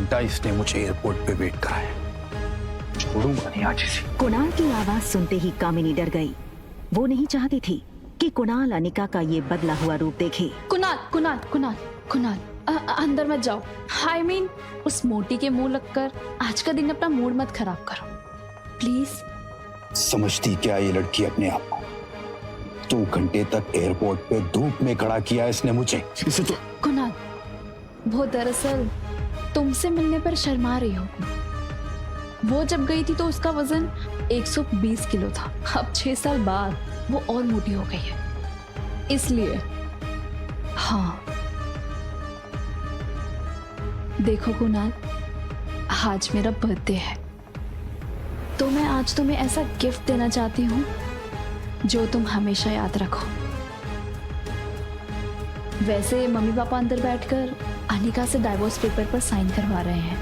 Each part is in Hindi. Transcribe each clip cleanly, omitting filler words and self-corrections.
घंटा इसने मुझे एयरपोर्ट पे वेट कराया। छोड़ूंगा नहीं आज इसे। कुणाल की आवाज सुनते ही कामिनी डर गई। वो नहीं चाहती थी कि कुणाल अनिका का ये बदला हुआ रूप देखे। कुणाल कुणाल कुणाल कुणाल अंदर मत जाओ। I mean, उस मोटी के मुंह लगकर आज का दिन अपना मूड मत खराब करो प्लीज। समझती क्या ये लड़की अपने आप को? 2 घंटे तक एयरपोर्ट पे धूप में खड़ा किया इसने मुझे। इसे तो कुणाल, वो दरअसल तुमसे मिलने पर शर्मा रही होगी। वो जब गई थी तो उसका वजन 120 किलो था। अब 6 साल बाद वो और मोटी हो गई है, इसलिए। हाँ देखो कुणाल, आज मेरा बर्थडे है, तो मैं आज तुम्हें ऐसा गिफ्ट देना चाहती हूँ जो तुम हमेशा याद रखो। वैसे मम्मी पापा अंदर बैठकर अनिका से डाइवोर्स पेपर पर साइन करवा रहे हैं।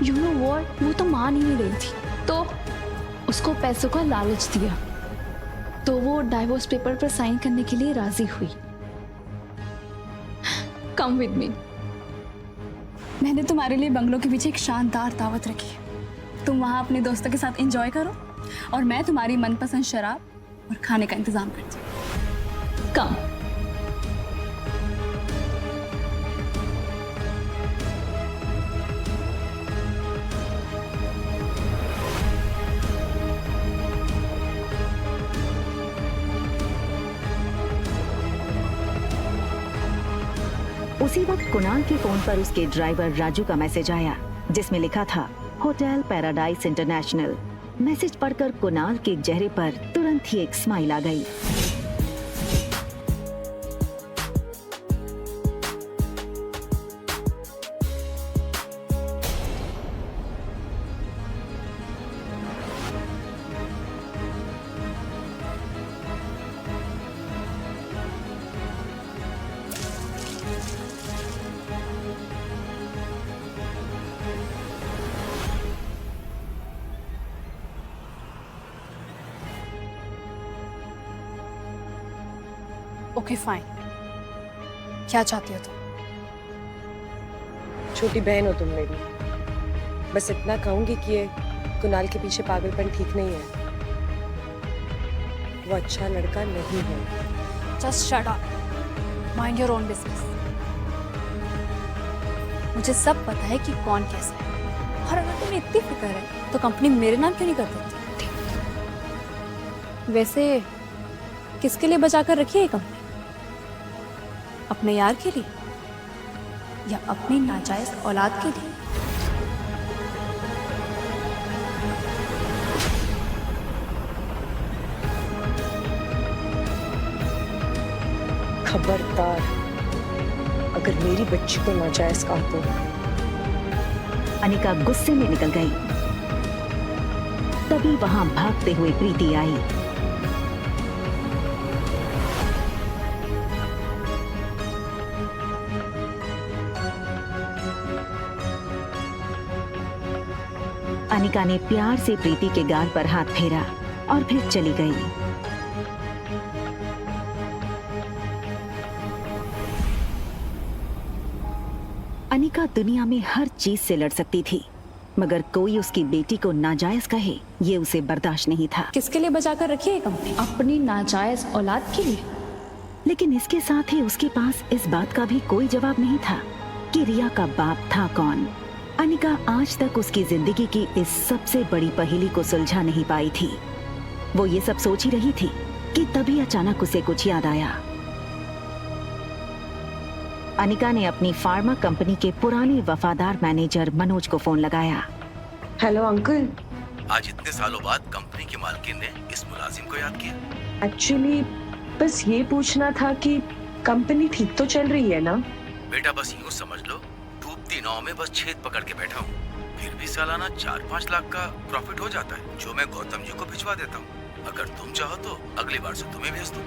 यू नो व्हाट, वो तो मान ही नहीं रही थी, तो उसको पैसों का लालच दिया, तो वो डाइवोर्स पेपर पर साइन करने के लिए राजी हुई। Come with me. मैंने तुम्हारे लिए बंगलों के पीछे एक शानदार दावत रखी है। तुम वहां अपने दोस्तों के साथ एंजॉय करो और मैं तुम्हारी मनपसंद शराब और खाने का इंतजाम करती हूँ। कम। उसी वक्त कुणाल के फोन पर उसके ड्राइवर राजू का मैसेज आया, जिसमें लिखा था होटल पैराडाइज इंटरनेशनल। मैसेज पढ़कर कुणाल के चेहरे पर तुरंत ही एक स्माइल आ गई। ओके फाइन, क्या चाहती हो तुम? छोटी बहन हो तुम मेरी, बस इतना कहूंगी कि ये कुणाल के पीछे पागलपन ठीक नहीं है। वो अच्छा लड़का नहीं है। Just shut up, mind your own business. मुझे सब पता है कि कौन कैसा है, और अगर तुम्हें इतनी फिक्र है तो कंपनी मेरे नाम क्यों नहीं कर देती? वैसे किसके लिए बचा कर रखी है कंपनी? अपने यार के लिए या अपनी नाजायज औलाद के लिए? खबरदार, अगर मेरी बच्ची को नाजायज कहा तो। अनिका गुस्से में निकल गई। तभी वहां भागते हुए प्रीति आई। अनिका ने प्यार से प्रीति के गाल पर हाथ फेरा और फिर चली गई। अनिका दुनिया में हर चीज से लड़ सकती थी, मगर कोई उसकी बेटी को नाजायज कहे, ये उसे बर्दाश्त नहीं था। किसके लिए बचा कर रखी है कंपनी? अपनी नाजायज औलाद के लिए। लेकिन इसके साथ ही उसके पास इस बात का भी कोई जवाब नहीं था कि रिया का बाप था कौन। अनिका आज तक उसकी जिंदगी की इस सबसे बड़ी पहेली को सुलझा नहीं पाई थी। वो ये सब सोच ही रही थी कि तभी अचानक उसे कुछ याद आया। अनिका ने अपनी फार्मा कंपनी के पुराने वफादार मैनेजर मनोज को फोन लगाया। Hello uncle. आज इतने सालों बाद कंपनी के मालकिन ने इस मुलाजिम को याद किया। एक्चुअली बस ये पूछना था कि कंपनी ठीक तो चल रही है ना? बेटा बस यूँ समझ लो, डूबती नाव में बस छेद पकड़ के बैठा हूँ। फिर भी सालाना 4-5 लाख का प्रॉफिट हो जाता है, जो मैं गौतम जी को भिजवा देता हूँ। अगर तुम चाहो तो अगली बार से तुम्हें भेज दूँ।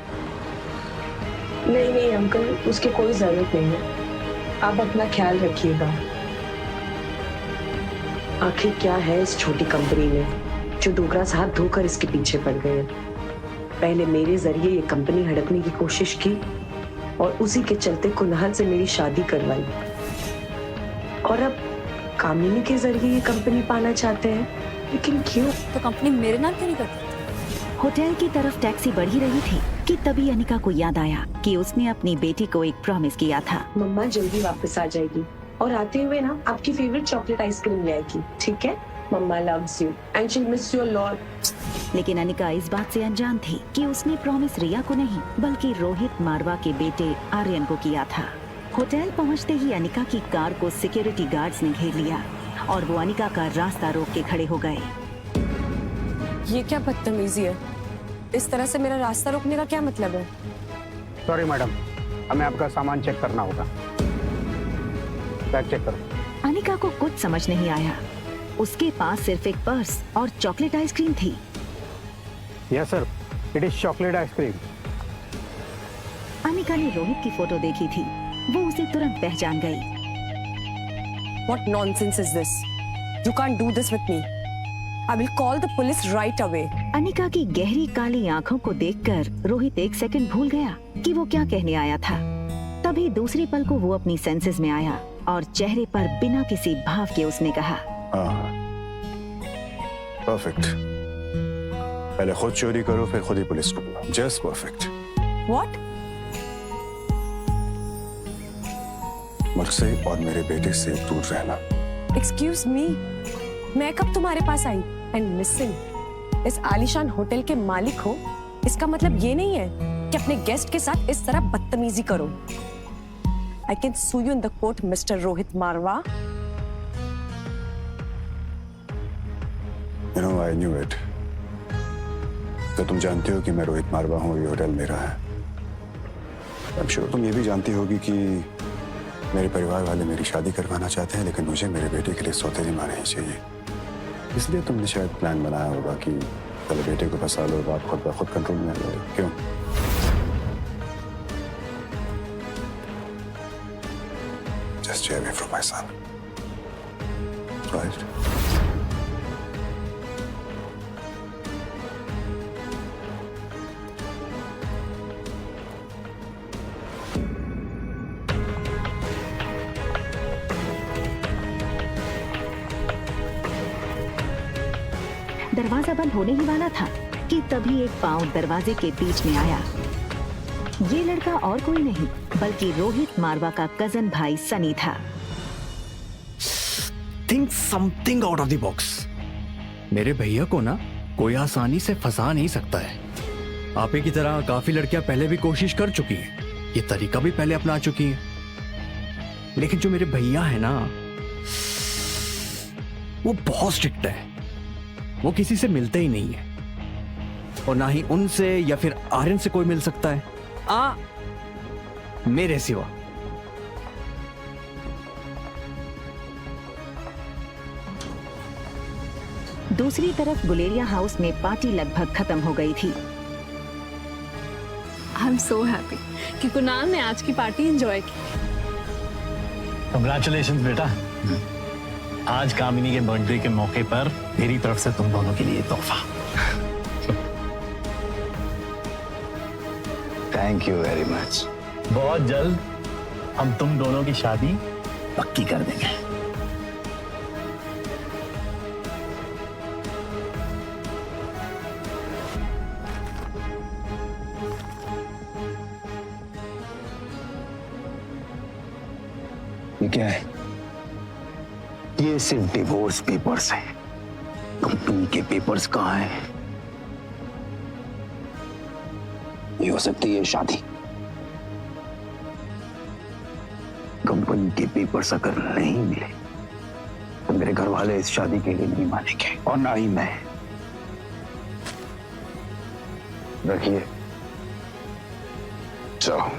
नहीं नहीं अंकल, उसकी कोई जरूरत नहीं है। आप अपना ख्याल रखिएगा। आखिर क्या है इस छोटी कंपनी में जो डोगरा साहब धोकर इसके पीछे पड़ गए। पहले मेरे जरिए ये कंपनी हड़पने की कोशिश की, और उसी के चलते कुणाल से मेरी शादी करवाई, और अब कामिनी के जरिए ये कंपनी पाना चाहते हैं। लेकिन क्यों? तो कंपनी मेरे नाम क्यों नहीं करती? होटल की तरफ टैक्सी बढ़ी रही थी कि तभी अनिका को याद आया कि उसने अपनी बेटी को एक प्रॉमिस किया था। मम्मा जल्दी वापस आ जाएगी और आते हुए ना आपकी फेवरेट चॉकलेट आइसक्रीम ले आएगी, ठीक है? Mamma loves you and she miss you a lot. लेकिन अनिका इस बात से अनजान थी कि उसने प्रॉमिस रिया को नहीं बल्कि रोहित मारवा के बेटे आर्यन को किया था। होटल पहुंचते ही अनिका की कार को सिक्योरिटी गार्ड्स ने घेर लिया और वो अनिका का रास्ता रोक के खड़े हो गए। ये क्या बदतमीजी है? इस तरह से मेरा रास्ता रोकने का क्या मतलब है? सॉरी मैडम, हमें आपका सामान चेक करना होगा। बैग चेक करो। अनिका को कुछ समझ नहीं आया। उसके पास सिर्फ एक पर्स और चॉकलेट आइसक्रीम थी। Yes sir, it is chocolate ice cream. Anika ने रोहित की फोटो देखी थी, वो उसे तुरंत पहचान गई। What nonsense is this? You can't do this with me. I will call the police right away. Anika की गहरी काली आंखों को देखकर रोहित एक सेकंड भूल गया कि वो क्या कहने आया था। तभी दूसरी पल को वो अपनी सेंसेस में आया और चेहरे पर बिना किसी भाव के उसने कहा, परफेक्ट। पहले खुद चोरी करो फिर खुद ही पुलिस को बुलाओ। Just perfect. What? मुझसे और मेरे बेटे से दूर रहना। Excuse me. मैं कब तुम्हारे पास आई? And listen, इस आलीशान होटल के मालिक हो, इसका मतलब ये नहीं है कि अपने गेस्ट के साथ इस तरह बदतमीजी करो। I can sue you in the court, Mr. Rohit Marwa. You know, I knew it. तो तुम जानती हो कि मैं रोहित मारवा हूँ, ये होटल मेरा है। I'm sure तुम ये भी जानती होगी कि मेरे परिवार वाले मेरी शादी करवाना चाहते हैं, लेकिन मुझे मेरे बेटे के लिए सौतेली माँ नहीं चाहिए। इसलिए तुमने शायद प्लान बनाया होगा कि पहले बेटे को फंसा लो, बात खुद ब खुद कंट्रोल में आ जाए। क्यों? Just stay away from my son. Right? दरवाजा बंद होने ही वाला था कि तभी एक पांव दरवाजे के बीच में आया। ये लड़का और कोई नहीं बल्कि रोहित मारवा का कजन भाई सनी था। Think something out of the box. मेरे भैया को ना कोई आसानी से फंसा नहीं सकता है। आपे की तरह काफी लड़कियां पहले भी कोशिश कर चुकी हैं, ये तरीका भी पहले अपना चुकी हैं, लेकिन जो मेरे भैया है ना, वो बहुत स्ट्रिक्ट है। वो किसी से मिलते ही नहीं है और ना ही उनसे या फिर आर्यन से कोई मिल सकता है, मेरे सिवा। दूसरी तरफ गुलेरिया हाउस में पार्टी लगभग खत्म हो गई थी। आई एम सो हैप्पी कि कुणाल ने आज की पार्टी एंजॉय की। कंग्रेचुलेशंस बेटा। आज कामिनी के बर्थडे के मौके पर मेरी तरफ से तुम दोनों के लिए तोहफा। Thank you very much. बहुत जल्द हम तुम दोनों की शादी पक्की कर देंगे। ये क्या है? ये सिर्फ डिवोर्स पेपर्स हैं। कंपनी के पेपर्स कहाँ हैं? ये हो सकती है शादी। कंपनी के पेपर्स अगर नहीं मिले तो मेरे घर वाले इस शादी के लिए नहीं मानेंगे और ना ही मैं। रखिए, जाओ।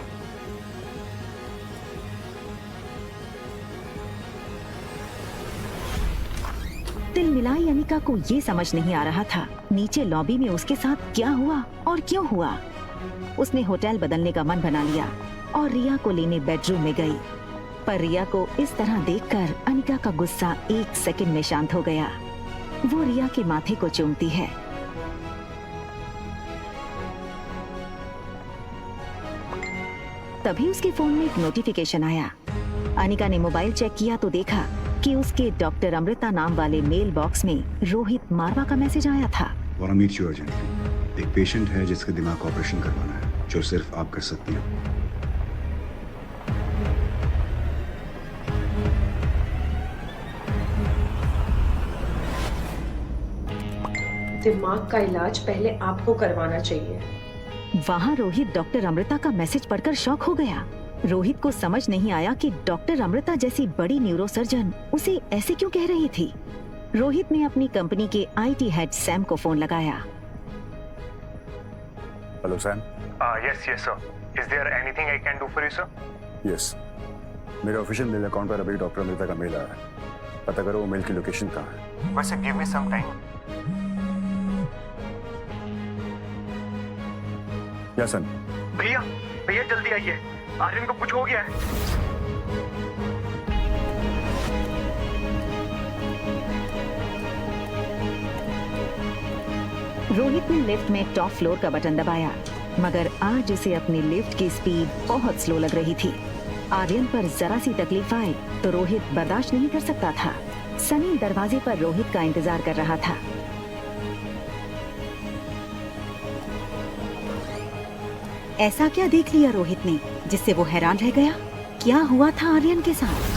दिल मिलाई अनिका को ये समझ नहीं आ रहा था नीचे लॉबी में उसके साथ क्या हुआ और क्यों हुआ। उसने होटल बदलने का मन बना लिया और रिया को लेने बेडरूम में गई, पर रिया को इस तरह देखकर अनिका का गुस्सा एक सेकंड में शांत हो गया। वो रिया के माथे को चूमती है। तभी उसके फोन में एक नोटिफिकेशन आया। अनिका ने मोबाइल चेक किया तो देखा कि उसके डॉक्टर अमृता नाम वाले मेल बॉक्स में रोहित मारवा का मैसेज आया था। Want meet you urgently. एक पेशेंट है जिसका दिमाग का ऑपरेशन करवाना है, जो सिर्फ आप कर सकती हो। दिमाग का इलाज पहले आपको करवाना चाहिए। वहाँ रोहित डॉक्टर अमृता का मैसेज पढ़कर शॉक हो गया। रोहित को समझ नहीं आया कि डॉक्टर अमृता जैसी बड़ी न्यूरोसर्जन उसे ऐसे क्यों कह रही थी। रोहित ने अपनी कंपनी के आईटी हेड सैम को फोन लगाया। Hello Sam. Yes sir. Is there anything I can do for you sir? Yes, मेरे ऑफिशियल मेल अकाउंट पर अभी डॉक्टर अमृता का मेल आया है। पता करो वो मेल की लोकेशन कहाँ है। वैसे गिव मी सम टाइम। या सन। भैया भैया जल्दी आइए, आर्यन को कुछ हो गया है। रोहित ने लिफ्ट में टॉप फ्लोर का बटन दबाया, मगर आज उसे अपनी लिफ्ट की स्पीड बहुत स्लो लग रही थी। आर्यन पर जरा सी तकलीफ आए तो रोहित बर्दाश्त नहीं कर सकता था। सनी दरवाजे पर रोहित का इंतजार कर रहा था। ऐसा क्या देख लिया रोहित ने जिससे वो हैरान रह गया? क्या हुआ था आर्यन के साथ?